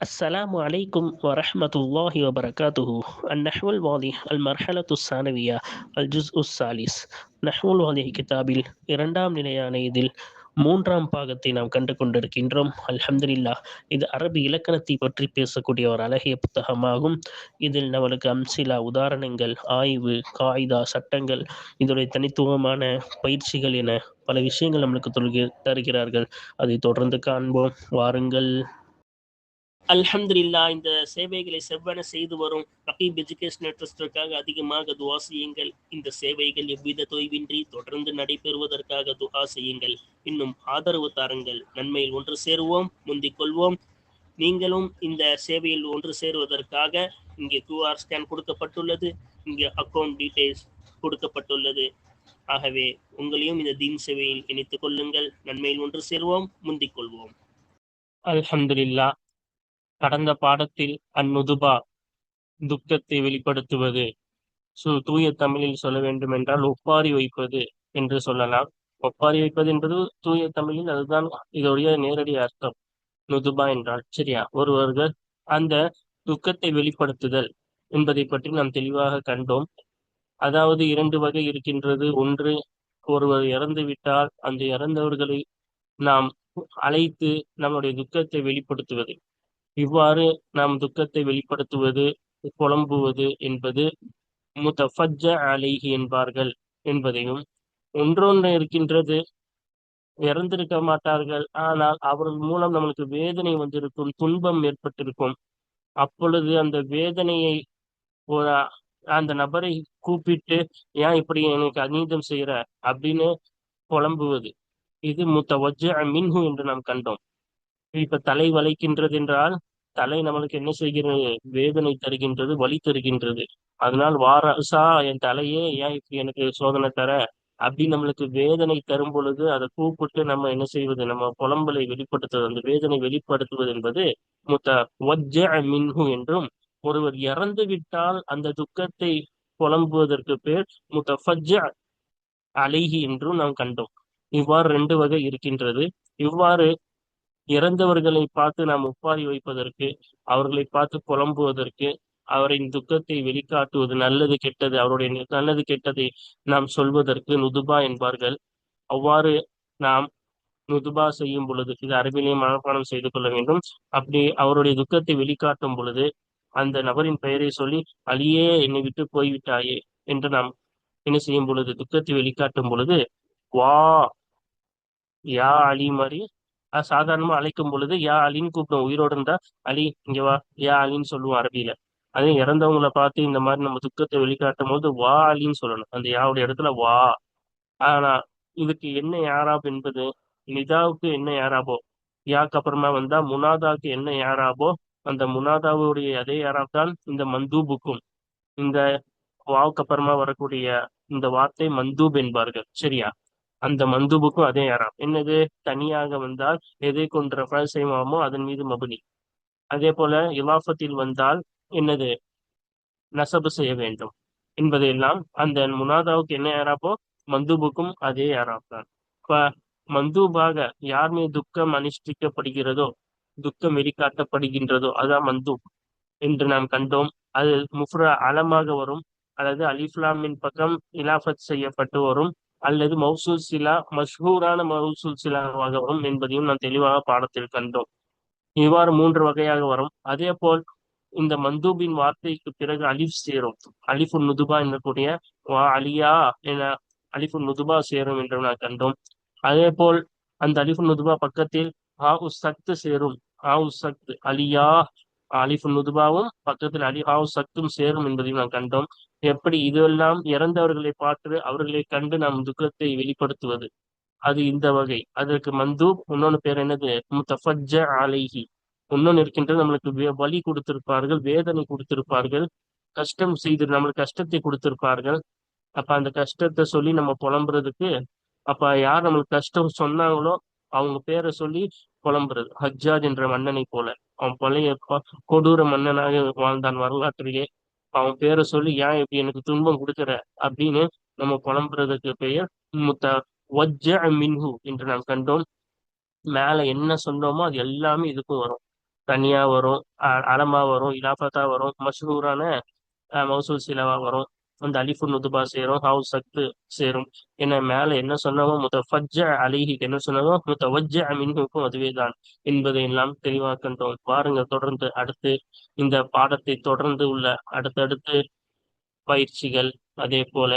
السلام عليكم ورحمة الله وبركاته. النحو الواضح المرحلة الثانوية الجزء الثالث. நஹ்வு الواضح கிதாபில் இரண்டாம் நிலையான இதில் மூன்றாம் பாகத்தை நாம் கண்டு கொண்டிருக்கின்றோம். அல்ஹம்துலில்லாஹ். இது அரபி இலக்கணத்தை பற்றி பேசக்கூடிய ஒரு அழகிய புத்தகமாகும். இதில் நம்மளுக்கு அம்சிலா, உதாரணங்கள், ஆய்வு, காயிதா, சட்டங்கள், இதனுடைய தனித்துவமான பயிற்சிகள் என பல விஷயங்கள் நம்மளுக்கு தருகிறார்கள். அதை தொடர்ந்து காண்போம், வாருங்கள். அல்ஹம்துலில்லாஹ். இந்த சேவைகளை செவ்வன செய்து வரும் ரகீப் எஜுகேஷனல் ட்ரஸ்டிற்காக அதிகமாக துஆ செய்யுங்கள். இந்த சேவைகள் எவ்வித தொய்வின்றி தொடர்ந்து நடைபெறுவதற்காக துஆ செய்யுங்கள். இன்னும் ஆதரவு தாருங்கள். நன்மையில் ஒன்று சேருவோம், முந்திக் கொள்வோம். நீங்களும் இந்த சேவையில் ஒன்று சேருவதற்காக இங்கே QR ஸ்கேன் கொடுக்கப்பட்டுள்ளது, இங்கே அக்கௌண்ட் டீடைல்ஸ் கொடுக்கப்பட்டுள்ளது. ஆகவே உங்களையும் இந்த தீன் சேவையில் இணைத்துக் கொள்ளுங்கள். நன்மையில் ஒன்று சேருவோம், முந்திக் கொள்வோம். அல்ஹம்துலில்லாஹ். கடந்த பாடத்தில் அந்நுதுபா, துக்கத்தை வெளிப்படுத்துவது, தூய தமிழில் சொல்ல வேண்டும் என்றால் ஒப்பாரி வைப்பது என்று சொல்லலாம். ஒப்பாரி வைப்பது என்பது தூய தமிழில் அதுதான் இதோடைய நேரடி அர்த்தம். நுதுபா என்றால் சரியா, ஒருவர்கள் அந்த துக்கத்தை வெளிப்படுத்துதல் என்பதை பற்றி நாம் தெளிவாக கண்டோம். அதாவது இரண்டு வகை இருக்கின்றது. ஒன்று, ஒருவர் இறந்து விட்டால் அந்த இறந்தவர்களை நாம் அழைத்து நம்முடைய துக்கத்தை வெளிப்படுத்துவது. இவ்வாறு நாம் துக்கத்தை வெளிப்படுத்துவது, புலம்புவது என்பது முத்தஃபஜ்ஜ அலைஹி என்பார்கள் என்பதையும், ஒன்றொன்று இருக்கின்றது, இறந்திருக்க மாட்டார்கள், ஆனால் அவர்கள் மூலம் நம்மளுக்கு வேதனை வந்திருக்கும், துன்பம் ஏற்பட்டிருக்கும். அப்பொழுது அந்த வேதனையை ஒரு அந்த நபரை கூப்பிட்டு, ஏன் இப்படி எனக்கு அநீதம் செய்யற அப்படின்னு புலம்புவது. இது முத்தவஜ்ஜ மின்ஹு என்று நாம் கண்டோம். இப்ப தலை வலிக்கின்றது என்றால் தலை நம்மளுக்கு என்ன செய்கிறது? வேதனை தருகின்றது, வலி தருகின்றது. அதனால் வாரசா, என் தலையே ஏன் இப்படி எனக்கு சோதனை தர அப்படின்னு நம்மளுக்கு வேதனை தரும் பொழுது அதை கூப்பிட்டு நம்ம என்ன செய்வது? நம்ம புலம்பலை வெளிப்படுத்துவது, அந்த வேதனை வெளிப்படுத்துவது என்பது மின்ஹு என்றும், ஒருவர் இறந்து விட்டால் அந்த துக்கத்தை புலம்புவதற்கு பேர் முத்தஃபஜ்ஜ அலைஹி என்றும் நாம் கண்டோம். இவ்வாறு ரெண்டு வகை இருக்கின்றது. இவ்வாறு இறந்தவர்களை பார்த்து நாம் ஒப்பாரி வைப்பதற்கு, அவர்களை பார்த்து புலம்புவதற்கு, அவரின் துக்கத்தை வெளிக்காட்டுவது, நல்லது கெட்டது, அவருடைய நல்லது கெட்டதை நாம் சொல்வதற்கு நுதுபா என்பார்கள். அவ்வாறு நாம் நுதுபா செய்யும் பொழுது, இது அரபிலேயே மனப்பாடம் செய்து கொள்ள வேண்டும். அப்படி அவருடைய துக்கத்தை வெளிக்காட்டும் பொழுது அந்த நபரின் பெயரை சொல்லி, அலியே என்னை விட்டு போய்விட்டாயே என்று நாம் என்ன செய்யும் பொழுது, துக்கத்தை வெளிக்காட்டும் பொழுது, வா யா அலி மாதிரி சாதாரணமா அழைக்கும் பொழுது யா அலின்னு கூப்பிடுவோம். உயிரோடு இருந்தா அலி இங்க வா, யா அலின்னு சொல்லுவோம் அரபியில. அதே இறந்தவங்களை பார்த்து இந்த மாதிரி நம்ம துக்கத்தை வெளிக்காட்டும் போது வா அலின்னு சொல்லணும், அந்த யாவுடைய இடத்துல வா. ஆனா இதுக்கு என்ன யாராப் என்பது, நிதாவுக்கு என்ன யாராபோ, யாக்கு அப்புறமா வந்தா முனாதாக்கு என்ன யாராபோ, அந்த முனாதாவுடைய அதே யாராப் தான் இந்த மந்தூபுக்கும். இந்த வாவுக்கு அப்புறமா வரக்கூடிய இந்த வார்த்தை மந்தூப் என்பார்கள் சரியா. அந்த மந்தூபுக்கும் அதே யாராம். என்னது? தனியாக வந்தால் எதை கொண்டு ரெஃபர் செய்வோமோ அதன் மீது மபுனி. அதே போல இலாஃபத்தில் வந்தால் என்னது? நசபு செய்ய வேண்டும் என்பதையெல்லாம் அந்த முனாதாவுக்கு என்ன யாராப்போ மந்தூபுக்கும் அதே யாராப் தான். இப்ப மந்தூபாக யார் மீது துக்கம் அனுஷ்டிக்கப்படுகிறதோ, துக்கம் வெளிக்காட்டப்படுகின்றதோ அதான் மந்தூப் என்று நாம் கண்டோம். அது முஃப்ரா அலமாக வரும், அல்லது அலிஃப்லாமின் பக்கம் இலாஃபத் செய்யப்பட்டு வரும், அல்லது மௌசூல் சிலா மஷ்ஹூரான மௌசூல் சிலாவாக வரும் என்பதையும் நாம் தெளிவாக பாடத்தில் கண்டோம். இவ்வாறு மூன்று வகையாக வரும். அதே போல் இந்த மந்தூபின் வார்த்தைக்கு பிறகு அலிஃப் சேரும். அலிஃபு நுதுபா என்னக்கூடிய வா அலியா என அலிஃபு நுதுபா சேரும் என்று நாம் கண்டோம். அதே போல் அந்த அலிஃபு நுதுபா பக்கத்தில் சக்து சேரும். சக்து அலியா, அலிஃபு நுதுபாவும் பக்கத்தில் சக்தும் சேரும் என்பதையும் நாம் கண்டோம். எப்படி இதெல்லாம் இறந்தவர்களை பார்த்து அவர்களை கண்டு நாம் துக்கத்தை வெளிப்படுத்துவது, அது இந்த வகை. அதற்கு மந்தூப். இன்னொன்னு பேர் என்னது? முத்தஃபஜ்ஜ அலைஹி. இன்னொன்னு இருக்கின்றது, நம்மளுக்கு வலி கொடுத்திருப்பார்கள், வேதனை கொடுத்திருப்பார்கள், கஷ்டம் செய்து நம்மளுக்கு கஷ்டத்தை கொடுத்திருப்பார்கள். அப்ப அந்த கஷ்டத்தை சொல்லி நம்ம புலம்புறதுக்கு, அப்ப யார் நம்மளுக்கு கஷ்டம் சொன்னாங்களோ அவங்க பேரை சொல்லி புலம்புறது. ஹஜ்ஜாஜ் என்ற மன்னனை போல, அவன் பழைய கொடூர மன்னனாக வாழ்ந்தான் வரலாற்றிலே. அவன் பேரை சொல்லி ஏன் இப்படி எனக்கு துன்பம் கொடுக்குற அப்படின்னு நம்ம புலம்புறதுக்கு பெயர் முத்தவஜ்ஜ மின்ஹு என்று நாம் கண்டோம். மேல என்ன சொன்னோமோ அது எல்லாமே இதுக்கும் வரும். தனியா வரும், அலமா வரும், இலாஃபத்தா வரும், மஷ்ஹூரான மௌசூல் சிலவா வரும். அந்த அலிஃபு நுதுபா சேரும், ஹாவு சக்து சேரும். என்ன மேல என்ன சொன்னவோ முத்தஃபஜ்ஜ அலைஹிக்கு என்ன சொன்னதோ முத்தவஜ்ஜ மின்ஹுக்கும் அதுவேதான் என்பதை எல்லாம் தெளிவாக கண்டோம். பாருங்க, தொடர்ந்து அடுத்து இந்த பாடத்தை தொடர்ந்து உள்ள அடுத்தடுத்து பயிற்சிகள், அதே போல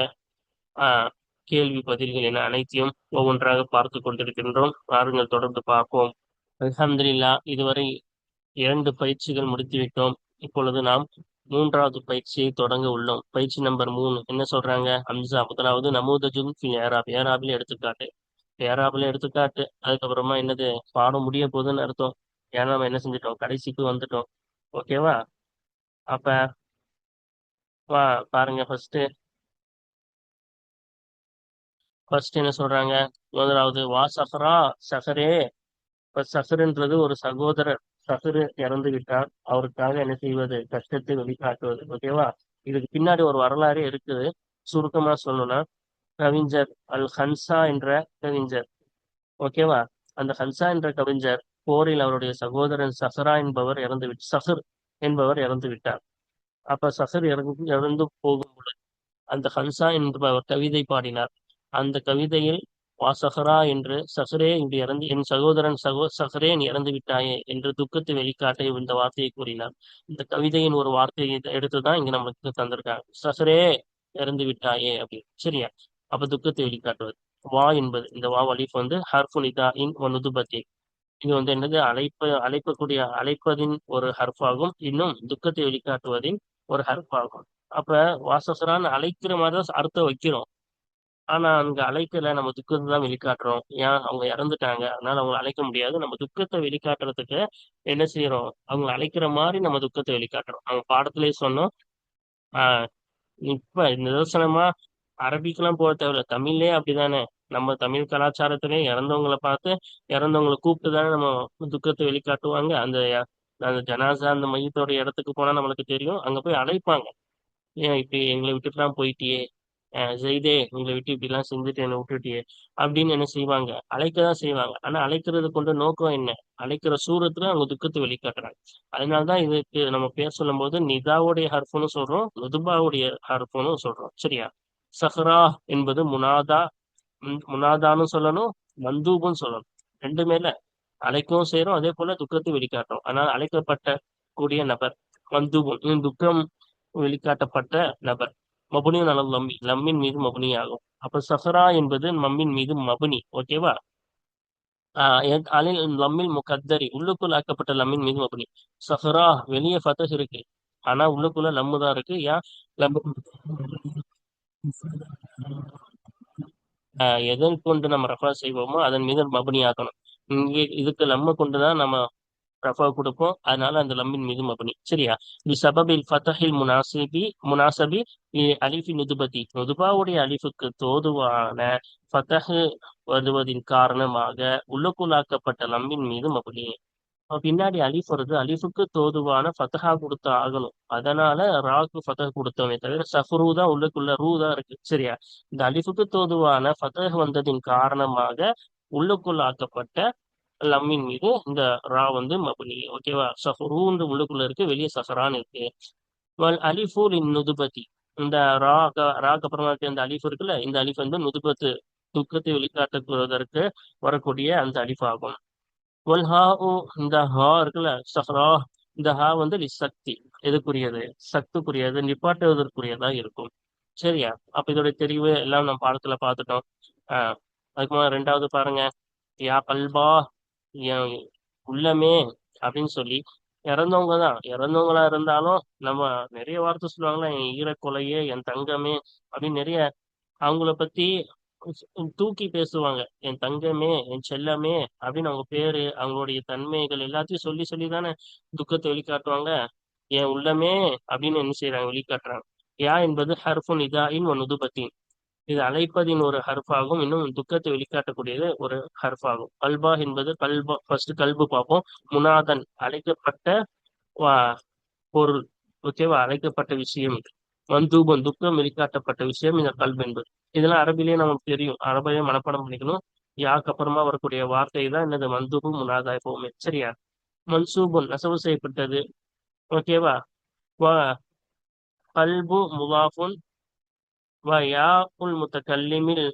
ஆஹ் கேள்வி பதில்கள் என அனைத்தையும் ஒவ்வொன்றாக பார்த்து கொண்டிருக்கின்றோம். பாருங்கள், தொடர்ந்து பார்ப்போம். அல்ஹம்துலில்லாஹ், இதுவரை 2 பயிற்சிகள் முடித்துவிட்டோம். இப்பொழுது நாம் 3வது பயிற்சியை தொடங்க உள்ளோம். பயிற்சி நம்பர் 3 என்ன சொல்றாங்க? ஹம்சா முதலாவது நமூதஜுன் ஃபி ஏராப், ஏராபில் எடுத்துக்காட்டு. ஏராபில் எடுத்துக்காட்டு, அதுக்கப்புறமா என்னது, பாடம் முடிய போகுதுன்னு அர்த்தம். ஏன்னா நம்ம என்ன செஞ்சுட்டோம், கடைசிக்கு வந்துட்டோம். ஓகேவா? அப்ப வா பாருங்க, ஃபர்ஸ்ட் என்ன சொல்றாங்க? முதலாவது வா சஹரா, சஹரே. இப்ப சஹருன்றது ஒரு சகோதரர். சஹரு இறந்து விட்டார், அவருக்காக என்ன செய்வது, கஷ்டத்தை வெளிக்காட்டுவது. ஓகேவா? இதுக்கு பின்னாடி ஒரு வரலாறே இருக்குது. சுருக்கமா சொல்லணும்னா, கவிஞர் அல் ஹன்சா என்ற கவிஞர். ஓகேவா? அந்த ஹன்சா என்ற கவிஞர் போரில் அவருடைய சகோதரன் சஹரா என்பவர் சஹர் என்பவர் இறந்து விட்டார். அப்ப சஹர் இறந்து போகும் அந்த ஹன்சா என்பவர் கவிதை பாடினார். அந்த கவிதையில் வா சஹரா என்று, சஹரே இன்று இறந்து, என் சகோதரன் சஹரே நீ இறந்து விட்டாயே என்று துக்கத்தை வெளிக்காட்ட இந்த வார்த்தையை கூறினார். இந்த கவிதையின் ஒரு வார்த்தையை எடுத்துதான் இங்க நமக்கு தந்திருக்காங்க. சஹரே இறந்து விட்டாயே அப்படின்னு. சரியா? அப்ப துக்கத்தை வெளிக்காட்டுவது. வா என்பது, இந்த வா அலிஃப் வந்து ஹர்ஃபு நிதா இன் நுதுபத்தி. இது வந்து என்னது, அழைப்பதின் ஒரு ஹர்ஃப் ஆகும். இன்னும் துக்கத்தை வெளிக்காட்டுவதின் ஒரு ஹர்ஃப் ஆகும். அப்ப வாசஸ்ரான்னு அழைக்கிற மாதிரி தான் அர்த்தம் வைக்கிறோம். ஆனா அங்க அழைக்கல, நம்ம துக்கத்தை தான் வெளிக்காட்டுறோம். ஏன், அவங்க இறந்துட்டாங்க, அதனால அவங்களை அழைக்க முடியாது. நம்ம துக்கத்தை வெளிக்காட்டுறதுக்கு என்ன செய்யறோம், அவங்களை அழைக்கிற மாதிரி நம்ம துக்கத்தை வெளிக்காட்டுறோம். அவங்க பாடத்திலேயே சொன்னோம். ஆஹ் இப்ப நிதர்சனமா அரபிக்கெல்லாம் போக தேவையில்ல, தமிழ்லயே அப்படிதானே. நம்ம தமிழ் கலாச்சாரத்திலே இறந்தவங்களை பார்த்து, இறந்தவங்களை கூப்பிட்டு தானே நம்ம துக்கத்தை வெளிக்காட்டுவாங்க. அந்த ஜனாசா, அந்த மையத்தோட இடத்துக்கு போனா நம்மளுக்கு தெரியும், அங்க போய் அழைப்பாங்க. ஏன் இப்படி எங்களை விட்டுட்டுலாம் போயிட்டியே, ஜெயிதே உங்களை விட்டு இப்படி எல்லாம் செஞ்சுட்டு என்னை விட்டுட்டியே அப்படின்னு என்ன செய்வாங்க, அழைக்கதான் செய்வாங்க. ஆனா அழைக்கிறது கொண்ட நோக்கம் என்ன, அழைக்கிற சூரத்துல அவங்க துக்கத்தை வெளிக்காட்டுறாங்க. அதனாலதான் இதுக்கு நம்ம பேர் சொல்லும் போது நிதாவுடைய ஹர்ஃப்னு சொல்றோம், நுதுபாவுடைய ஹர்ஃப்னு சொல்றோம். சரியா? சஹ்ரா என்பது முனாதா, முனாதான்னு சொல்லணும், மந்தூபுன்னு சொல்லணும். ரெண்டுமே இல்ல, அழைக்கவும் செய்யறோம், அதே போல துக்கத்தை வெளிக்காட்டுறோம். ஆனால் அழைக்கப்பட்ட கூடிய நபர் மந்தூபுன், துக்கம் வெளிக்காட்டப்பட்ட நபர். மபுனியும் நல்ல லம்மின் மீது மபுனி ஆகும். அப்ப சஹரா என்பது மம்மின் மீது மபுனி. ஓகேவா? அலில் லம்மில் முகத்தரி, உள்ளுக்குள் ஆக்கப்பட்ட லம்மின் மீது மபுனி. சஹரா வெளியே ஃபதஹ் இருக்கு, ஆனா உள்ளுக்குள்ள லம்மு தான் இருக்கு. ஏன் லம் எதன் கொண்டு நம்ம ரஃபா செய்வோமோ அதன் மீது மபனி ஆக்கணும். இங்கே இதுக்கு லம்ம கொண்டுதான் நம்ம ரஃபா கொடுப்போம், அதனால அந்த லம்மின் மீது மபனி. சரியா? சபபில் ஃபதஹில் முனாசபி அலிஃபி நுதுபதி, நுதுபாவுடைய அலிஃபுக்கு தோதுவான ஃபதஹ் வருவதின் காரணமாக உள்ளுக்குள்ளாக்கப்பட்ட லம்மின் மீது மபனி. பின்னாடி அலிஃப் வருது, அலிஃபுக்கு தோதுவான ஃபதஹா கொடுத்து ஆகணும். அதனால ராக்கு ஃபதஹ் கொடுத்தோமே தவிர சஃப்ரு தான் உள்ளுக்குள்ள ரூ தான் இருக்கு. சரியா? இந்த அலிஃபுக்கு தோதுவான ஃபதஹ் வந்ததின் காரணமாக உள்ளுக்குள் ஆக்கப்பட்ட லம்மின் மீது இந்த ரா வந்து மபுனி. ஓகேவா? சஃப்ரூன்னு உள்ளுக்குள்ள இருக்கு, வெளியே சஃபரான்னு இருக்கு. வல் அலிஃபு நுதுபதி, இந்த ராக்கு அப்புறமா இருக்க இந்த அலிஃப் இருக்குல்ல, இந்த அலிஃப் வந்து நுதுபத்து, துக்கத்தை வெளிக்காட்டுவதற்கு வரக்கூடிய அந்த அலிஃப் ஆகும். ஹா, இந்த ஹா இருக்குல்ல, சஹ்ரா, இந்த ஹா வந்து சக்தி, எதுக்குரியது, சக்திக்குரியது, நிப்பாட்டுவதற்குரியதா இருக்கும். சரியா? அப்ப இதோட தெரிவு எல்லாம் நம்ம பாடத்துல பார்த்துட்டோம். ஆஹ் அதுக்கு முதல்ல 2வது பாருங்க. யா கல்பா, என் உள்ளமே அப்படின்னு சொல்லி, இறந்தவங்க தான், இறந்தவங்களா இருந்தாலும் நம்ம நிறைய வார்த்தை சொல்லுவாங்களா, என் ஈரக்கொலையே, என் தங்கமே அப்படின்னு நிறைய அவங்கள பத்தி தூக்கி பேசுவாங்க. என் தங்கமே, என் செல்லமே அப்படின்னு அவங்க பேரு, அவங்களுடைய தன்மைகள் எல்லாத்தையும் சொல்லி சொல்லி தானே துக்கத்தை வெளிக்காட்டுவாங்க. என் உள்ளமே அப்படின்னு என்ன செய்யறாங்க, வெளிக்காட்டுறாங்க. யா என்பது ஹர்ஃபுன் நிதாஇன் நுதுபத்தின், இது அழைப்பதின் ஒரு ஹர்ஃப் ஆகும், இன்னும் துக்கத்தை வெளிக்காட்டக்கூடியது ஒரு ஹர்ஃப் ஆகும். கல்பா என்பது கல்பா, ஃபர்ஸ்ட் கல்பு பார்ப்போம். முனாதன், அழைக்கப்பட்ட பொருள். ஓகேவா? அழைக்கப்பட்ட விஷயம். மந்தூபன், துக்கம் வெளிக்காட்டப்பட்ட விஷயம் இந்த கல்பு என்பது. இதெல்லாம் அரபிலேயே நமக்கு தெரியும், அரபிலேயே மனப்பாடம் பண்ணிக்கணும். யாக்கு அப்புறமா வரக்கூடிய வார்த்தை தான் என்னது, மந்தூபு முனாதா எப்பவுமே. சரியா? மன்சூபுன் நசவு செய்யப்பட்டது. ஓகேவா? வ கல்பு முலாஃபுன் வ யா உல் முத்தகல்லிமில்.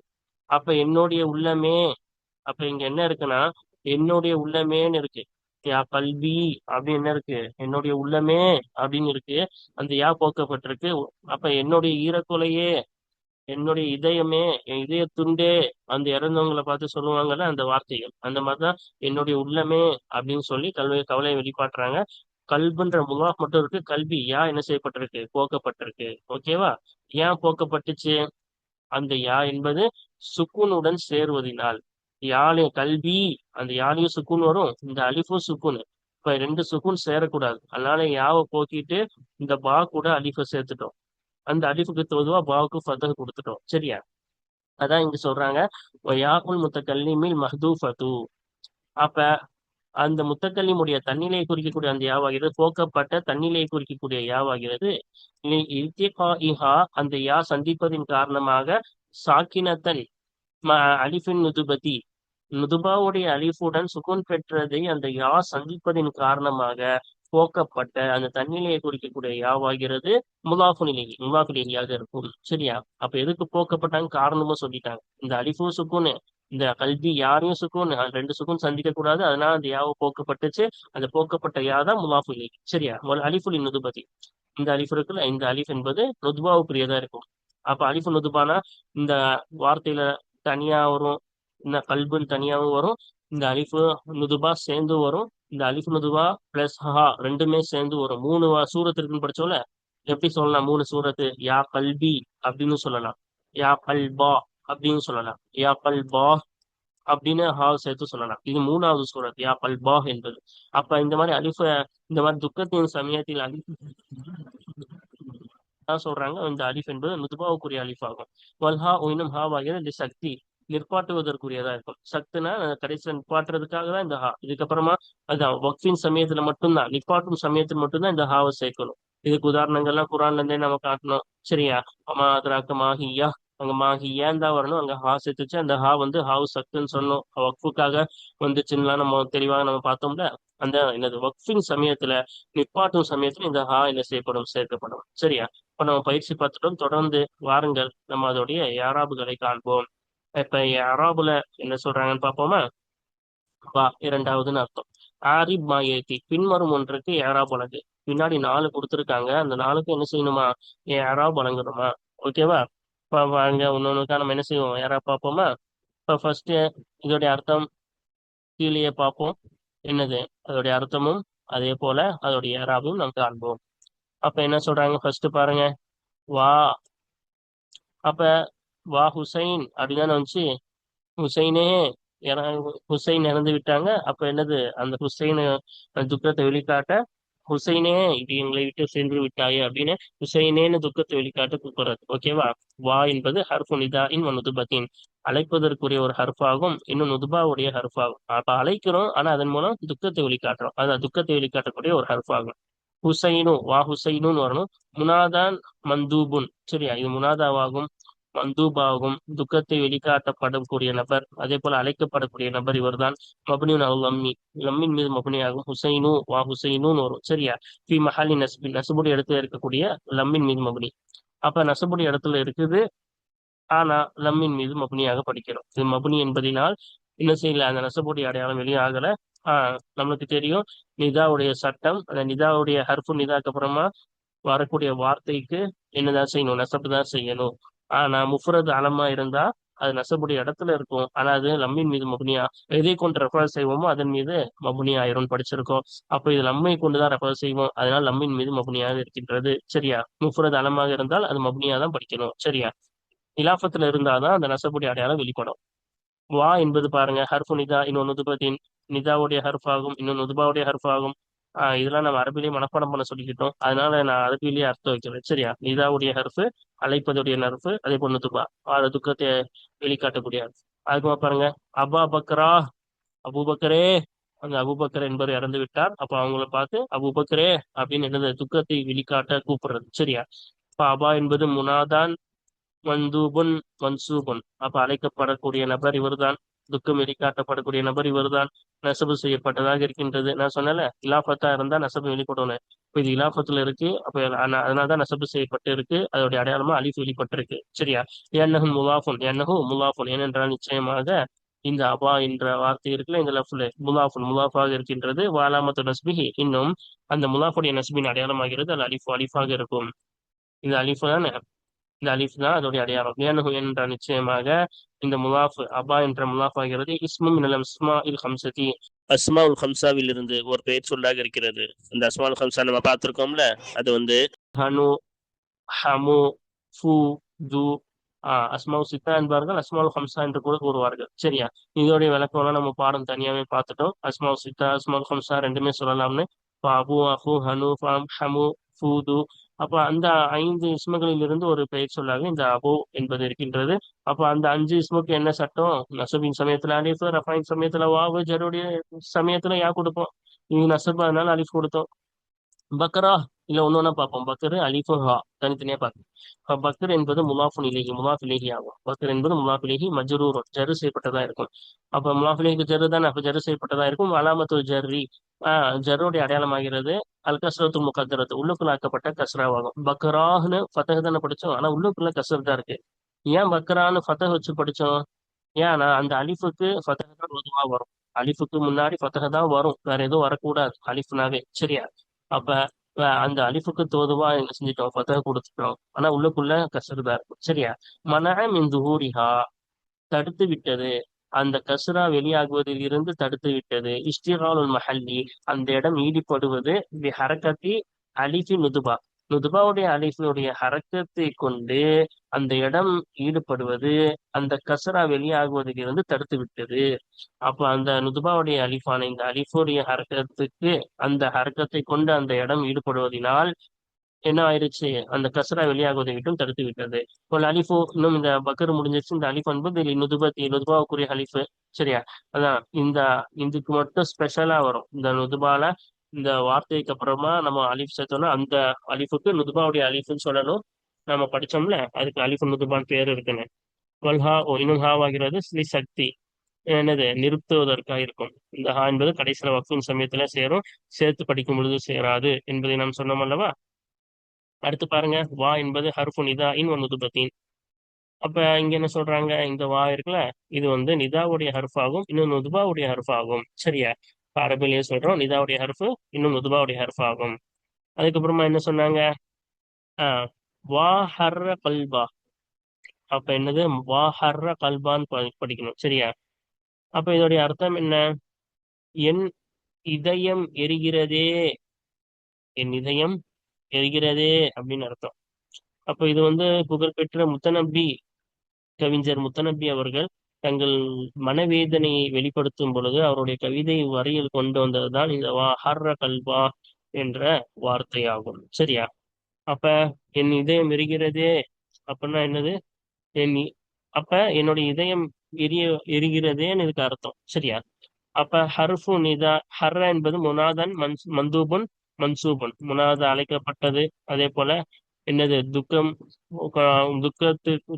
அப்ப என்னுடைய உள்ளமே, அப்ப இங்க என்ன இருக்குன்னா என்னுடைய உள்ளமேன்னு இருக்கு. யா கல்வி அப்படின்னு என்ன இருக்கு? என்னுடைய உள்ளமே அப்படின்னு இருக்கு. அந்த யா போக்கப்பட்டிருக்கு. அப்ப என்னுடைய ஈரக்குலையே, என்னுடைய இதயமே, என் இதய துண்டே, அந்த இறந்தவங்களை பார்த்து சொல்லுவாங்கல்ல அந்த வார்த்தைகள், அந்த மாதிரிதான் என்னுடைய உள்ளமே அப்படின்னு சொல்லி கவலையை வெளிப்பாட்டுறாங்க. கல்புன்ற முலாஃப் மட்டும் இருக்கு. கல்வி யா என்ன செய்யப்பட்டிருக்கு? போக்கப்பட்டிருக்கு. ஓகேவா? ஏன் போக்கப்பட்டுச்சு? அந்த யா என்பது சுக்குனுடன் சேருவதினால். யாழ் கல்வி, அந்த யாழையும் சுக்குன் வரும், இந்த அலிஃபும் சுக்குன். இப்ப ரெண்டு சுக்குன் சேரக்கூடாது, அதனால யாவை போக்கிட்டு இந்த பா கூட அலிஃபை சேர்த்துட்டோம். அந்த அலிஃபுக்கு தோதுவா பாவுக்கு ஃபதஹ் கொடுத்துட்டோம். சரியா? அதான் இங்க சொல்றாங்க யாக்குல் முத்தகல்லிமில் மஹ்தூஃபது. அப்ப அந்த முத்தக்கல்லிமுடைய தன்னிலையை குறிக்கக்கூடிய அந்த யாவாகிறது போக்கப்பட்ட தன்னிலையை குறிக்கக்கூடிய யாவாகிறது. இல்திகாஇஹா, அந்த யா சந்திப்பதின் காரணமாக சாக்கினத்தன் அலிஃபின் நுதுபதி, நுதுபாவுடைய அலிஃபுடன் சுகுன் பெற்றதை அந்த யா சந்திப்பதின் காரணமாக போக்கப்பட்ட அந்த தன்னிலையை குறிக்கக்கூடிய யாவாகிறது முலாஃபுலியாக இருக்கும். சரியா? அப்ப எதுக்கு போக்கப்பட்டாங்க காரணமும் சொல்லிட்டாங்க. இந்த அலிஃபு சுக்குன்னு, இந்த கல்வி யாரையும் சுக்குன், ரெண்டு சுக்குன் சந்திக்க கூடாது, அதனால அந்த யாவை போக்கப்பட்டுச்சு. அந்த போக்கப்பட்ட யா தான் முலாஃபுலி. சரியா? அலிஃபுலின் நுதுபதி. இந்த அலிஃப் இருக்குல்ல, இந்த அலிஃப் என்பது நுதுபாவுக்குரியதா இருக்கும். அப்ப அலிஃபு நுதுபானா இந்த வார்த்தையில தனியா வரும், இந்த கல்புன்னு தனியாவும் வரும், இந்த அலிஃபு நுதுபா சேர்ந்து வரும், இந்த அலிஃபு நுதுபா பிளஸ் ஹா ரெண்டுமே சேர்ந்து வரும். மூணு சூரத் இருக்குன்னு படிச்சோம்ல, எப்படி சொல்லலாம்? மூணு சூரத்து. யா கல்பி அப்படின்னு சொல்லலாம், யா கல்பா அப்படின்னு சொல்லலாம், யா கல்பா அப்படின்னு ஹா சேர்த்து சொல்லலாம். இது மூணாவது சூரத் யா கல்பா என்பது. அப்ப இந்த மாதிரி அலிஃப, இந்த மாதிரி துக்கத்தின் சமயத்தில் அலிஃப் தான் சொல்றாங்க. இந்த அலிஃப் என்பது நுதுபாவுக்குரிய அலிஃப் ஆகும். வல்ஹா இன்னும் ஹாவாகிறது இந்த சக்தி நிற்பாட்டுவதற்குரியதா இருக்கும். சக்தினா கடைசியில் நிப்பாட்டுறதுக்காக தான் இந்த ஹா. இதுக்கப்புறமா அதான் வக்ஃபின் சமயத்துல மட்டும்தான், நிப்பாட்டும் சமயத்தில் மட்டும்தான் இந்த ஹாவை சேர்க்கணும். இதுக்கு உதாரணங்கள்லாம் குரான்ல இருந்தே நம்ம காட்டணும். சரியா? அமா அதராக்க மாஹியா, அங்க மாஹியான் தான் வரணும், அங்க ஹா சேர்த்துச்சு. அந்த ஹா வந்து ஹாவு சக்துன்னு சொன்னோம், வக்ஃபுக்காக வந்துச்சுன்னா நம்ம தெளிவாக நம்ம பார்த்தோம்ல. அந்த என்னது வக்ஃபின் சமயத்துல, நிப்பாட்டும் சமயத்துல இந்த ஹா என்ன செய்யப்படும்? சேர்க்கப்படும். சரியா? இப்ப நம்ம பயிற்சி பார்த்துட்டோம். தொடர்ந்து வாருங்கள், நம்ம அதோடைய யாராபுகளை காண்போம். இப்ப யாராபுல என்ன சொல்றாங்கன்னு பார்ப்போமா? வா இரண்டாவதுன்னு அர்த்தம். ஆரிப் மாயேத்தி, பின்வரும் ஒன்றுக்கு ஏராப் வழங்கு. பின்னாடி நாலு கொடுத்துருக்காங்க, அந்த நாளுக்கு என்ன செய்யணுமா? ஏராப் வழங்கணுமா? ஓகேவா? இப்ப வாங்க ஒன்னொன்னுக்கா நம்ம என்ன செய்வோம்? யாராப் பார்ப்போமா? இப்ப ஃபர்ஸ்ட் இதோடைய அர்த்தம் கீழே பார்ப்போம். என்னது அதோடைய அர்த்தமும் அதே போல அதோடைய ஏராபும் நம்ம காண்போம். அப்ப என்ன சொல்றாங்க? ஃபர்ஸ்ட் பாருங்க. வா, அப்ப வா ஹுசைன் அப்படிதானே வந்துச்சு. ஹுசைனே ஹுசைன் இறந்து விட்டாங்க. அப்ப என்னது? அந்த ஹுசைன் துக்கத்தை வெளிக்காட்ட, ஹுசைனே இது எங்களை விட்டு சென்று விட்டாயே அப்படின்னு ஹுசைனேன்னு துக்கத்தை வெளிக்காட்ட கூப்பிடுறது. ஓகேவா? வா என்பது ஹர்ஃபு நிதா இன் நுதுபத்தின், அழைப்பதற்குரிய ஒரு ஹர்ஃபாகும், இன்னும் நுதுபாவுடைய ஹர்ஃபாகும். அப்ப அழைக்கிறோம், ஆனா அதன் மூலம் துக்கத்தை வெளிக்காட்டுறோம். அதான் துக்கத்தை வெளிக்காட்டக்கூடிய ஒரு ஹர்ஃபாகும். ஹுசைனு, வா ஹுசைனுன்னு வரணும். முனாதான் மந்தூபுன். சரியா? இது முனாதாவாகும், மந்தூபாகும். துக்கத்தை வெளிக்காட்டப்படக்கூடிய நபர், அதே போல அழைக்கப்படக்கூடிய நபர் இவர்தான். மபனியுன் அல் லம்மி, லம்மின் மீது மபனியாகும். ஹுசைனு, வா ஹுசைனுன்னு வரும். சரியா? ஃபி மஹாலி நஸ்பின், நசுபுடைய இடத்துல இருக்கக்கூடிய லம்மின் மீது மபனி. அப்ப நசுபுடைய இடத்துல இருக்குது, ஆனா லம்மின் மீது மபனியாக படிக்கிறோம். இது மபனி என்பதினால் என்ன செய்யல, அந்த நசபுடைய அடையாளம் வெளியாகல. நம்மளுக்கு தெரியும் நிதாவுடைய சட்டம். அந்த நிதாவுடைய ஹர்ஃபு நிதாக்கு அப்புறமா வரக்கூடிய வார்த்தைக்கு என்னதான் செய்யணும்? நசப்பு தான் செய்யணும். ஆனா முஃபரது அலமா இருந்தா அது நசபுடைய இடத்துல இருக்கும், ஆனா அது லம்மின் மீது மபுனியா. எதை கொண்டு ரெஃபர் செய்வோமோ அதன் மீது மபுனி ஆயிரும் படிச்சிருக்கோம். அப்போ இது லம்மை கொண்டுதான் ரெஃபர் செய்வோம், அதனால லம்மின் மீது மபுனியாக இருக்கின்றது. சரியா? முஃபரது அலமாக இருந்தால் அது மபுனியா தான் படிக்கணும். சரியா? இலாஃபத்துல இருந்தாதான் அந்த நசபுடைய அடையாளம் வெளிப்படும். வா என்பது பாருங்க ஹர்ஃபு நிதா இன்னொன்று நுதுபத்தின், நிதாவுடைய ஹர்ஃப் ஆகும், இன்னொன்று நுதுபாவுடைய ஹர்ஃப் ஆகும். இதெல்லாம் நம்ம அரபிலேயே மனப்பாடம் பண்ண சொல்லிக்கிட்டோம், அதனால நான் அரபிலேயே அர்த்தம் வைக்கிறேன். சரியா? நிதாவுடைய ஹர்ஃபு, அழைப்பதுடைய நர்ஃபு, அதே போல் நுதுபா அது துக்கத்தை வெளிக்காட்டக்கூடிய ஹர்ஃப். அதுக்குமா பாருங்க அபா பக்ரா, அபூபக்கரே. அந்த அபூபக்கர் என்பவர் இறந்து விட்டார். அப்ப அவங்கள பார்த்து அபூபக்கரே அப்படின்னு என்னது? துக்கத்தை வெளிக்காட்ட கூப்பிடுறது. சரியா? இப்ப அபா என்பது முனாதான் மந்தூபுன் மன்சூபுன். அப்ப அழைக்கப்படக்கூடிய நபர் இவர்தான், துக்கம் வெளிக்காட்டப்படக்கூடிய நபர் இவர்தான். நசபு செய்யப்பட்டதாக இருக்கின்றது. நான் சொன்னல இலாஃபத்தா இருந்தா நசபு வெளிப்படணும். இப்ப இது இலாஃபத்துல இருக்கு. அப்ப அதனாலதான் நசபு செய்யப்பட்டு இருக்கு. அதோடைய அடையாளமா அலிஃப் வெளிப்பட்டிருக்கு. சரியா? ஏன்னஹு முலாஃபுன், ஏன்னஹு முலாஃபுன், ஏனென்றால் நிச்சயமாக இந்த அபா என்ற வார்த்தை இருக்குல்ல, இந்த லஃப்ல முலாஃபுன் முலாஃபாக இருக்கின்றது. வாலாமத்து நஸ்பிஹி, இன்னும் அந்த முலாஃபுடைய நஸ்பின் அடையாளமாகிறது அது அலிஃப் அலிஃபாக இருக்கும். இந்த அலிஃப் தான், இந்த அலிஃப் தான் அதோடைய அடையாளம். ஏனஹு என்ற நிச்சயமாக இந்த முலாஃப் அபா என்ற முலாஃப் ஆகிறது இஸ்மு மினல் அஸ்மா இல் ஹம்சதி, அஸ்மா உல் ஹம்சாவில் இருந்து ஒரு பெயர் சொல்லாக இருக்கிறது. இந்த அஸ்மா உல் ஹம்சா நம்ம பார்த்திருக்கோம்ல, அது வந்து ஹனு, ஹமு, ஃபு, து, அஸ்மாவு சித்தா என்பார்கள், அஸ்மாவுல் ஹம்சா என்று கூட கூறுவார்கள். சரியா? இதோடைய விளக்கம்லாம் நம்ம பாடம் தனியாவே பார்த்துட்டோம். அஸ்மாவு சித்தா அஸ்மாவுல் ஹம்சா ரெண்டுமே சொல்லலாம்னு. இப்போ அபு, அஹு, ஹனு, ஃபாம், ஹமு, ஃபூது, அப்ப அந்த 5 இஸ்முகளில் இருந்து ஒரு பெயர் சொல்லாக இந்த அபு என்பது இருக்கின்றது. அப்ப அந்த 5 இஸ்முக்கு என்ன சட்டம்? நசபின் சமயத்துல அலிஃப், ரஃபாயின் சமயத்துல வாவு, ஜருடைய சமயத்துல யா கொடுப்போம். இது நசப், அதனால அலிஃப் கொடுத்தோம். பக்ரா இல்ல ஒன்னொன்னா பார்ப்போம். பக்ரு அலிஃபு ஹா தனித்தனியா பார்ப்போம். பக்ர் என்பது முலாஃபுன் இலைஹி, முலாஃப் இலைஹி ஆகும். பக்ர் என்பது முலாஃப் இலைஹி மஜ்ரூர், ஜரு செய்யப்பட்டதா இருக்கும். அப்ப முலாஃப் இலைஹி ஜரு தானே, அப்ப ஜரு செய்யப்பட்டதா இருக்கும். அலாமத்து ஜர்ரி, ஜர்ருடைய அடையாளமாகிறது அல் கஸ்ரத்து முகத்தரத்து, உள்ளுக்குள்ள ஆக்கப்பட்ட கஸ்ராவாகும். பக்ராஹ்னு ஃபத்தஹ் தானே படிச்சோம், ஆனா உள்ளுக்குள்ள கஸ்ர் தான் இருக்கு. ஏன் பக்ரான்னு ஃபத்தஹ் வச்சு படிச்சோம்? ஏன்னா அந்த அலிஃபுக்கு ஃபத்தஹ் தான் பொதுவா வரும். அலிஃபுக்கு முன்னாடி ஃபத்தஹ் தான் வரும், வேற எதுவும் வரக்கூடாது அலிஃப்னாவே. சரியா? அப்ப அந்த அலிஃபுக்கு தோதுவா என்ன செஞ்சிட்டோம்? ஃபத்தஹ் கொடுத்துட்டோம். ஆனா உள்ளுக்குள்ள கஸ்ர் தான் இருக்கும். சரியா? மனஅ மின் துஹூரிஹா, தடுத்து விட்டது, அந்த கஸ்ரா வெளியாகுவதில் இருந்து தடுத்து விட்டது. இஷ்டிகாலுல் மஹல்லி, அந்த இடம் ஈடுபடுவது, பி ஹரக்கத்தி அலிஃபி நுதுபா, நுதுபாவுடைய அலிஃபுடைய ஹரக்கத்தை கொண்டு அந்த இடம் ஈடுபடுவது அந்த கஸ்ரா வெளியாகுவதில் இருந்து தடுத்து விட்டது. அப்ப அந்த நுதுபாவுடைய அலிஃபான இந்த அலிஃபுடைய ஹரக்கத்துக்கு, அந்த ஹரக்கத்தை கொண்டு அந்த இடம் ஈடுபடுவதனால் என்ன ஆயிருச்சு? அந்த கஸ்ரா வெளியாகுவதை விட்டும் தடுத்து விட்டது. இப்போ அலிஃபு, இன்னும் இந்த பக்கர் முடிஞ்சிருச்சு. இந்த அலிஃப் என்பது நுதுபத்தி, நுதுபாவுக்குரிய அலிஃபு. சரியா? அதான் இந்த இதுக்கு மட்டும் ஸ்பெஷலா வரும். இந்த நுதுபால இந்த வார்த்தைக்கு அப்புறமா நம்ம அலிஃப் சேர்த்தோம்னா அந்த அலிஃபுக்கு நுதுபாவுடைய அலிஃப்னு சொல்லணும். நம்ம படிச்சோம்ல, அதுக்கு அலிஃபு நுதுபான் பேர் இருக்குன்னு. வல்ஹா ஓ, இன்னும் ஹாவாகிறது ஸ்ரீ சக்தி, என்னது நிறுத்துவதற்காக இருக்கும். இந்த ஹா என்பது கடைசியில வக்ஃபின் சமயத்துல சேரும், சேர்த்து படிக்கும் பொழுது சேராது என்பதை நாம் சொன்னோம் அல்லவா? அடுத்து பாருங்க, வா என்பது ஹர்ஃபு நிதா இன் நுதுபத்தின். அப்ப இங்க என்ன சொல்றாங்க? இந்த வா இருக்குல்ல, இது வந்து நிதாவுடைய ஹர்ஃப் ஆகும், இன்னும் நுதுபாவுடைய ஹர்ஃப் ஆகும். சரியா? இப்ப அரபிலேயே சொல்றோம், நிதாவுடைய ஹர்ஃப் இன்னும் நுதுபாவுடைய ஹர்ஃப் ஆகும். அதுக்கப்புறமா என்ன சொன்னாங்க? ஆஹ் வா ஹர்ர கல்பா. அப்ப என்னது? வா ஹர்ர கல்பான்னு படிக்கணும். சரியா? அப்ப இதோடைய அர்த்தம் என்ன? என் இதயம் எரிகிறதே, என் இதயம் எரிகிறதே அப்படின்னு அர்த்தம். அப்ப இது வந்து புகழ்பெற்ற முத்தநபி, கவிஞர் முத்தநபி அவர்கள் தங்கள் மனவேதனையை வெளிப்படுத்தும் பொழுது அவருடைய கவிதை வரியில் கொண்டு வந்ததுதான் இந்த வா ஹர்ர கல்பா என்ற வார்த்தையாகும். சரியா? அப்ப என் இதயம் எரிகிறதே அப்படின்னா என்னது? என் அப்ப என்னுடைய இதயம் எரிய எரிகிறதேன்னு இதுக்கு அர்த்தம். சரியா? அப்ப ஹர்ஃபு நிதா, ஹர்ர என்பது முனாதன் மந்தூபுன் மன்சூபுன், முனாதா அழைக்கப்பட்டது. அதே போல என்னது? துக்கம்,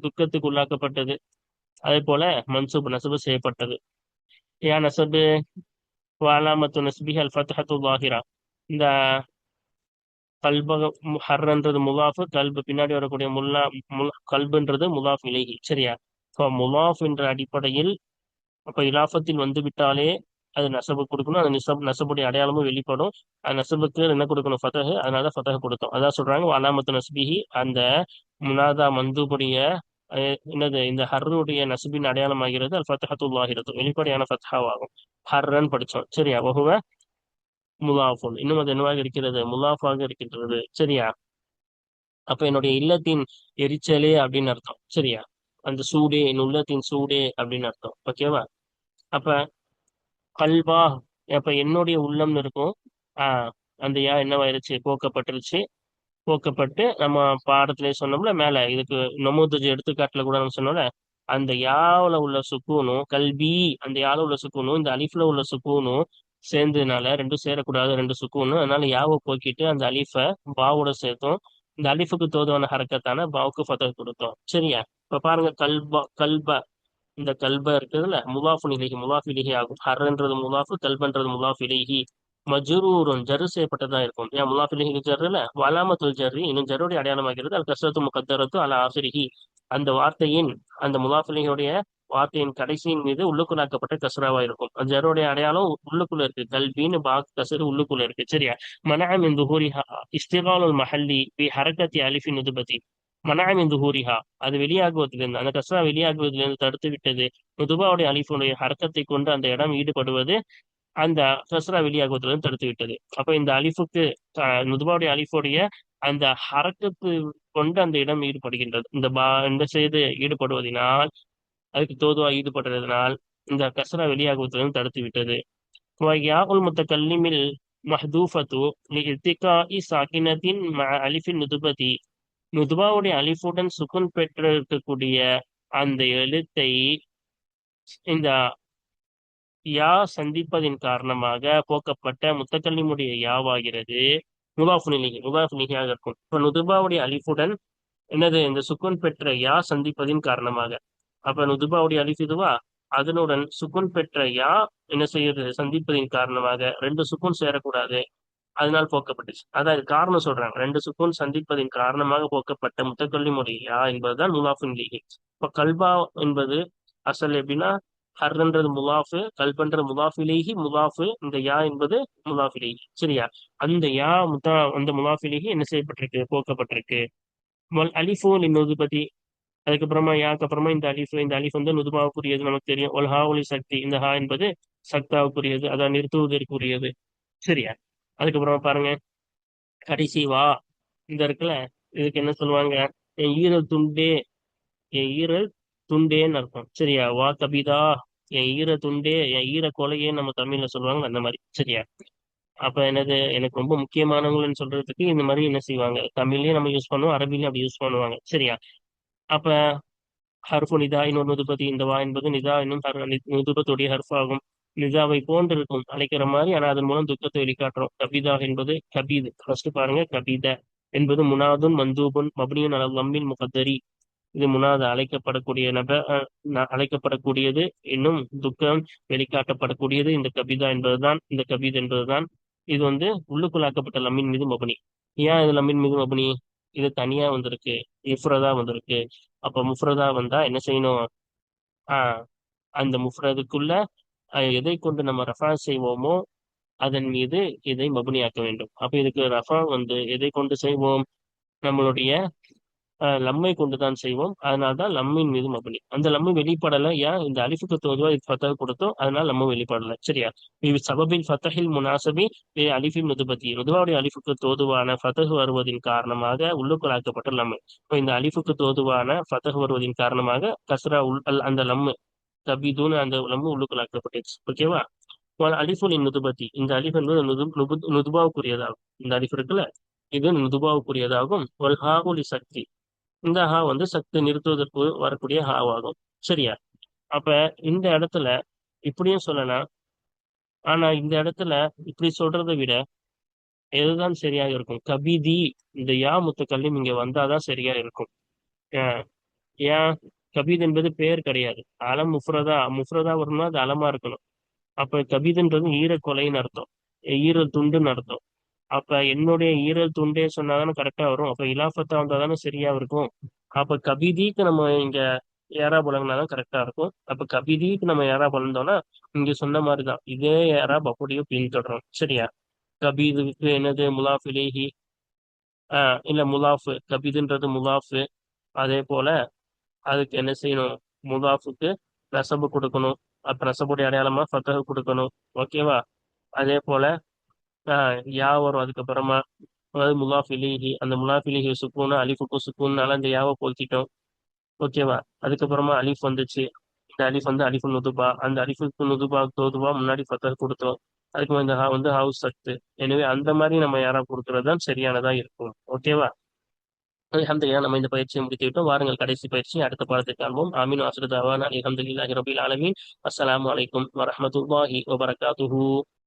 துக்கத்துக்கு உள்ளாக்கப்பட்டது. அதே போல மன்சூப் நசபு செய்யப்பட்டது. யா நசபு வாலாமத்து நஸ்பிஹ் அல் ஃபத்ஹத்து லாஹிரா. இந்த கல்ப, ஹர்ன்றது முலாஃபு, கல்பு பின்னாடி வரக்கூடிய கல்புன்றது முலாஃப் இலைஹி. சரியா? இப்போ முலாஃப் என்ற அடிப்படையில் அப்ப இலாஃபத்தில் வந்து விட்டாலே அது நசபு கொடுக்கணும். அந்த நசபுடைய அடையாளமும் வெளிப்படும். அந்த நசபுக்கு என்ன கொடுக்கணும்? ஃபதஹ், அதனால ஃபதஹ் கொடுத்தோம். அதான் சொல்றாங்க அலாமத்து நஸ்பிஹி, அந்த முனாதா மந்தூபுடைய என்னது? இந்த ஹர்ருடைய நசுபின் அடையாளம் ஆகிறது அல் ஃபத்ஹத்துல்லாஹிரத்து, வெளிப்படையான ஃபத்ஹாவாகும். ஹர்ரன் படிச்சோம். சரியா? வஹுவ முலாஃபுன், இன்னும் அது என்னவாக இருக்கிறது? முலாஃபாக இருக்கின்றது. சரியா? அப்ப என்னுடைய இல்லத்தின் எரிச்சலே அப்படின்னு அர்த்தம். சரியா? அந்த சூடே, என் உள்ளத்தின் சூடே அப்படின்னு அர்த்தம். ஓகேவா? அப்ப கல்வா, அப்ப என்னுடைய உள்ளம்னு இருக்கும். ஆஹ் அந்த யா என்னவாயிருச்சு? போக்கப்பட்டுருச்சு. போக்கப்பட்டு நம்ம பாடத்திலே சொன்னோம்ல மேல, இதுக்கு நமூதுஜ் எடுத்துக்காட்டுல கூட நம்ம சொன்னோம்ல, அந்த யாவுல உள்ள சுக்கூனும் கல்வி, அந்த யாவுல உள்ள சுக்கூனும் இந்த அலிஃப்ல உள்ள சுக்கூனும் சேர்ந்ததுனால, ரெண்டும் சேரக்கூடாது, ரெண்டு சுக்கூனும். அதனால யாவை போக்கிட்டு அந்த அலிஃப பாவோட சேர்த்தோம். இந்த அலிஃபுக்கு தோதுவான ஹரக்கத்தான பாவுக்கு ஃபதஹ் கொடுத்தோம். சரியா? இப்ப பாருங்க, கல்பா, கல்ப, இந்த கல்ப இருக்குதுல்ல முலாஃபு இலைஹி முலாஃப் இலைஹி ஆகும். ஹர்ன்றது முலாஃபு, கல்பன்றது முலாஃப் இலைஹி. மஜ்ரூருன் ஜர்ரு செய்யப்பட்டதா இருக்கும். ஏன் முலாஃப் இலைஹி ஜர்ருல வலாமத்துல் ஜர்ரி இன்னும் ஜர்ருடைய அடையாளமாகிறது அல் கஸ்ரத்து முகத்தரத்து அல ஆசிரிஹி. அந்த வார்த்தையின் அந்த முலாஃப் இலைஹியுடைய வார்த்தையின் கடைசியின் மீது உள்ளுக்குள்ளாக்கப்பட்ட கஸ்ராவா இருக்கும். அந்த ஜர்ருடைய அடையாளம் உள்ளுக்குள்ள இருக்கு. கல்பின்னு பாக் கசரு உள்ளுக்குள்ள இருக்கு. சரியா? மனஅ மின் துஹூரிஹா இஸ்திகாலுல் மஹல்லி பி ஹரக்கத்தி அலிஃபி நுதுபதி. மனஅ மின் துஹூரிஹா அது வெளியாகுவதிலிருந்து அந்த கஸ்ரா வெளியாகுவதிலிருந்து தடுத்து விட்டது. நுதுபாவுடைய அலிஃபுடைய ஹரக்கத்தை கொண்டு அந்த இடம் ஈடுபடுவது அந்த கஸ்ரா வெளியாகுவதிலிருந்து தடுத்து விட்டது. அப்ப இந்த அலிஃபுக்கு நுதுபாவுடைய அலிஃபுடைய அந்த ஹரக்கத்து கொண்டு அந்த இடம் ஈடுபடுகின்றது. இந்த செய்து ஈடுபடுவதனால் அதுக்கு தோதுவா ஈடுபடுறதுனால் இந்த கஸ்ரா வெளியாகுவதிலிருந்து தடுத்து விட்டது. யாஉல் முத்தகல்லிமில் மஹ்தூஃபத்து லிஇர்திகாஇ சாக்கினத்தின் மஅ அலிஃபின் நுதுபதி. நுதுபாவுடைய அலிஃபுடன் சுக்குன் பெற்றிருக்கக்கூடிய அந்த எழுத்தை இந்த யா சந்திப்பதின் காரணமாக போக்கப்பட்ட முத்தக்கல்லிமுடைய யாவாகிறது முதாஃபுனிலியாக இருக்கும். இப்ப நுதுபாவுடைய அலிஃபுடன் என்னது இந்த சுக்குன் பெற்ற யா சந்திப்பதின் காரணமாக. அப்ப நுதுபாவுடைய அலிஃப் இதுவா, அதனுடன் சுக்குன் பெற்ற யா என்ன செய்யுது சந்திப்பதின் காரணமாக ரெண்டு சுக்குன் சேரக்கூடாது, அதனால் போக்கப்பட்டுச்சு. அதாவது காரணம் சொல்றாங்க, ரெண்டு சுக்குன் சந்திப்பதின் காரணமாக போக்கப்பட்ட முத்தக்கல்லிமுடைய யா என்பதுதான் முலாஃபின் லீஹி. இப்ப கல்பா என்பது அசல் எப்படின்னா ஹர்ன்றது முலாஃபு, கல்பன்றது முலாஃபிலேஹி முலாஃபு, இந்த யா என்பது முலாஃபிலேஹி. சரியா? அந்த யா அந்த முலாஃபிலேஹி என்ன செய்யப்பட்டிருக்கு போக்கப்பட்டிருக்கு. அலிஃபு நுதுபதி. அதுக்கப்புறமா யாக்கு அப்புறமா இந்த அலிஃப் வந்து நுதுபாவுக்குரியது நமக்கு தெரியும். ஒல் ஹா ஒலி சக்தி, இந்த ஹா என்பது சக்தாவுக்குரியது, அதான் நிறுத்துவதற்குரியது. சரியா? அதுக்கப்புறமா பாருங்க கடைசி வா இந்த இருக்குல்ல, இதுக்கு என்ன சொல்லுவாங்க, என் ஈரல் துண்டே, என் ஈரல் துண்டேன்னு அர்த்தம். சரியா? வா கபிதா, என் ஈர துண்டே, என் ஈர கொலையே நம்ம தமிழ்ல சொல்லுவாங்க அந்த மாதிரி. சரியா? அப்ப என்னது எனக்கு ரொம்ப முக்கியமானவங்கன்னு சொல்றதுக்கு இந்த மாதிரி என்ன செய்வாங்க, தமிழ்லயும் நம்ம யூஸ் பண்ணுவோம், அரபிலையும் அப்படி யூஸ் பண்ணுவாங்க. சரியா? அப்ப ஹர்ஃபு நிதா இன்னொரு நுதுபதி. இந்த வா என்பது நிதா என்னும் நுதுபத்துடைய ஹர்ஃப் ஆகும். நிதாவை போன்று இருக்கும், அழைக்கிற மாதிரி, ஆனா அதன் மூலம் துக்கத்தை வெளிக்காட்டுறோம். கபிதா என்பது கபீது. ஃபர்ஸ்ட் பாருங்க, கபீத என்பது முனாதுன் மந்தூபுன் மப்னியுன் அலல் லம்மில் முகத்தரி. இது முனாது அழைக்கப்படக்கூடிய அழைக்கப்படக்கூடியது, இன்னும் துக்கம் வெளிக்காட்டப்படக்கூடியது இந்த கபிதா என்பதுதான், இந்த கபீத் என்பதுதான். இது வந்து உள்ளுக்குள்ளாக்கப்பட்ட லம்மின் மீது மபனி. ஏன் இது லம்மின் மீது மபனி? இது தனியா வந்திருக்கு, முஃப்ரதா வந்திருக்கு. அப்ப முஃப்ரதா வந்தா என்ன செய்யணும்? ஆஹ் அந்த முஃப்ரதுக்குள்ள எதை கொண்டு நம்ம ரஃபா செய்வோமோ அதன் மீது இதை மபனியாக்க வேண்டும். அப்ப இதுக்கு ரஃபா வந்து எதை கொண்டு செய்வோம்? நம்மளுடைய லம்மை கொண்டுதான் செய்வோம். அதனால்தான் லம்மின் மீது மபனி. அந்த லம்மு வெளிப்படல. ஏன்? இந்த அலிஃபுக்கு தோதுவா இது ஃபத்தஹ் கொடுத்தோம், அதனால லம்மு வெளிப்படல. சரியா? இது சபபில் ஃபத்தஹில் முனாசபி அலிஃபின் நுதுபதி. நுதுபாவுடைய அலிஃபுக்கு தோதுவான ஃபத்தஹ் வருவதின் காரணமாக உள்ளுக்குள்ளாக்கப்பட்ட லம்மு. இப்போ இந்த அலிஃபுக்கு தோதுவான ஃபத்தஹ் வருவதின் காரணமாக கஸ்ரா அந்த லம்மு தபிதுன்னு அந்த லம்மு உள்ளுக்குள்ளாக்கப்பட்டுச்சு. ஓகேவா? அலிஃபுல் நுதுபதி. இந்த அலிஃப் என்பது நுதுபாவுக்குரியதாகும். இந்த அலிஃப் இருக்குல்ல, இது நுதுபாவுக்குரியதாகும். ஒல் ஹாவுலி சக்தி. இந்த ஹா வந்து சக்தி நிறுத்துவதற்கு வரக்கூடிய ஹாவாகும். சரியா? அப்ப இந்த இடத்துல இப்படியும் சொல்லலாம், ஆனா இந்த இடத்துல இப்படி சொல்றதை விட எதுதான் சரியாக இருக்கும்? கபிதி, இந்த யா முத்தக்கல்லிம் இங்க வந்தாதான் சரியா இருக்கும். ஏன்? ஏன்? கபீத் என்பது பெயர் கிடையாது, அலம். முஃப்ரதா வரணும்னா அது அலமா இருக்கணும். அப்ப கபீதுன்றது ஈர கொலைன்னு அர்த்தம், ஈரல் துண்டுன்னு அர்த்தம். அப்ப என்னுடைய ஈரல் துண்டே சொன்னாதானே கரெக்டா வரும். அப்ப இலாஃபத்தா வந்தா தானே சரியா இருக்கும். அப்ப கபிதிக்கு நம்ம இங்க ஏரா புலங்கினாதான் கரெக்டா இருக்கும். அப்ப கபிதிக்கு நம்ம ஏரா புலந்தோம்னா இங்க சொன்ன மாதிரிதான் இதே ஏரா அப்படியே பின்தொடரும். சரியா? கபீதுக்கு என்னது முலாஃபிலேஹி. இல்ல முலாஃபு, கபீதுன்றது முலாஃபு. அதே போல அதுக்கு என்ன செய்யணும்? முலாஃபுக்கு நசபு கொடுக்கணும். அப்ப நசபுடைய அடையாளமா ஃபத்தஹ் கொடுக்கணும். ஓகேவா? அதே போல யா வரும் அதுக்கப்புறமா, அதாவது முலாஃபிலிஹி. அந்த முலாஃபிலிஹி சுக்கூன் அலிஃபுக்கும் சுக்கூன்னால அந்த யாவை பொருத்திட்டோம். ஓகேவா? அதுக்கப்புறமா அலிஃப் வந்துச்சு. இந்த அலிஃப் வந்து அலிஃபு நுதுபா. அந்த அலிஃபுக்கு நுதுபா தோதுபா முன்னாடி ஃபத்தஹ் கொடுத்தோம். அதுக்கு இந்த ஹா வந்து ஹவுஸ் சக்து. எனவே அந்த மாதிரி நம்ம யாரா கொடுக்கறது தான் சரியானதா இருக்கும். ஓகேவா? அல்ஹம்துலில்லாஹ், நம்ம இந்த பயிற்சியை முடித்து விட்டோம். வாருங்கள் கடைசி பயிற்சி அடுத்த பாடத்தை காண்போம். ஆமீன் வாஸ்ரு தாவானா அல்ஹம்துலில்லாஹி ரபில் ஆலமீன். அஸ்ஸலாமு அலைக்கும் வரஹ்மத்துல்லாஹி வபரகாத்துஹு.